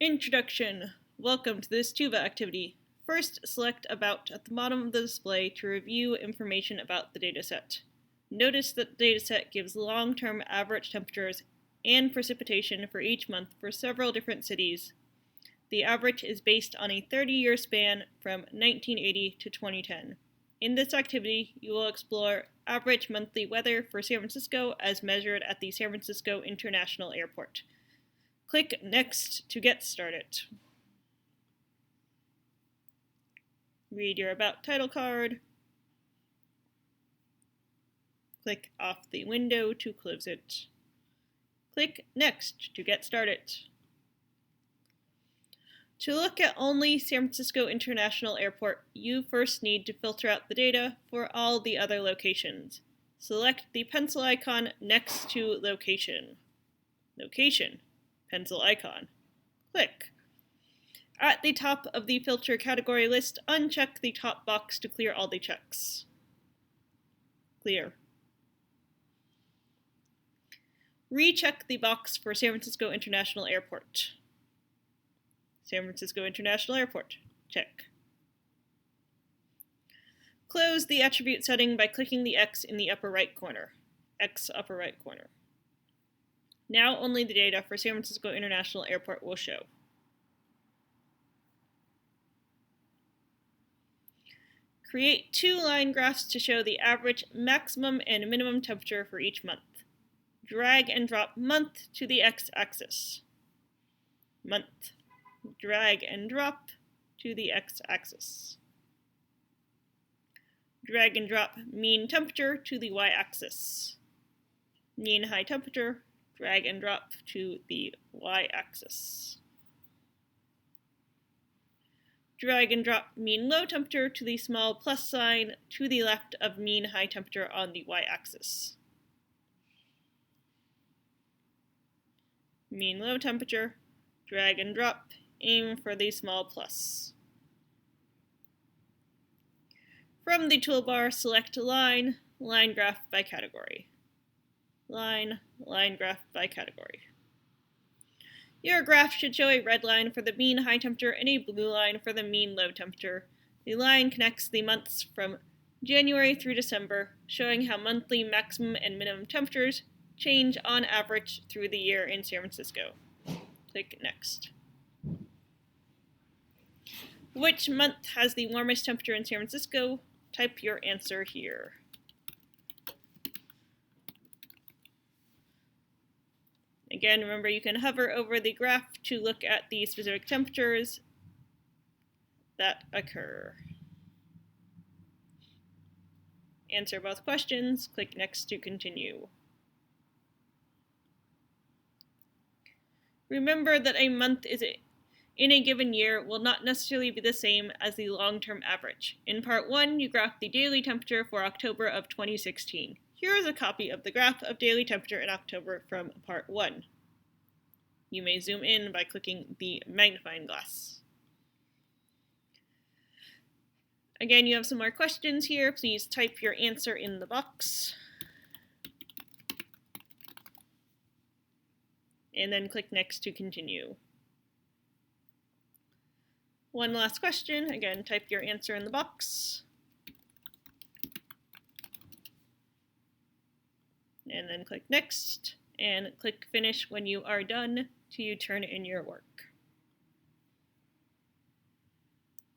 Introduction. Welcome to this Tuva activity. First, select About at the bottom of the display to review information about the dataset. Notice that the dataset gives long-term average temperatures and precipitation for each month for several different cities. The average is based on a 30-year span from 1980 to 2010. In this activity, you will explore average monthly weather for San Francisco as measured at the San Francisco International Airport. Click Next to get started. Read your About title card. Click off the window to close it. Click Next to get started. To look at only San Francisco International Airport, you first need to filter out the data for all the other locations. Select the pencil icon next to Location. Location. Pencil icon. Click. At the top of the filter category list, uncheck the top box to clear all the checks. Clear. Recheck the box for San Francisco International Airport. San Francisco International Airport. Check. Close the attribute setting by clicking the X in the upper right corner. X upper right corner. Now only the data for San Francisco International Airport will show. Create two line graphs to show the average maximum and minimum temperature for each month. Drag and drop month to the x-axis. Month. Drag and drop to the x-axis. Drag and drop mean temperature to the y-axis. Mean high temperature. Drag and drop to the y-axis. Drag and drop mean low temperature to the small plus sign to the left of mean high temperature on the y-axis. Mean low temperature, drag and drop, aim for the small plus. From the toolbar, select Line, Line Graph by Category. Line, Line Graph by Category. Your graph should show a red line for the mean high temperature and a blue line for the mean low temperature. The line connects the months from January through December, showing how monthly maximum and minimum temperatures change on average through the year in San Francisco. Click Next. Which month has the warmest temperature in San Francisco? Type your answer here. Again, remember you can hover over the graph to look at the specific temperatures that occur. Answer both questions. Click Next to continue. Remember that a month in a given year will not necessarily be the same as the long-term average. In Part 1, you graphed the daily temperature for October of 2016. Here is a copy of the graph of daily temperature in October from Part 1. You may zoom in by clicking the magnifying glass. Again, you have some more questions here. Please type your answer in the box. And then click Next to continue. One last question. Again, type your answer in the box. And then click Next, and click Finish when you are done to turn in your work.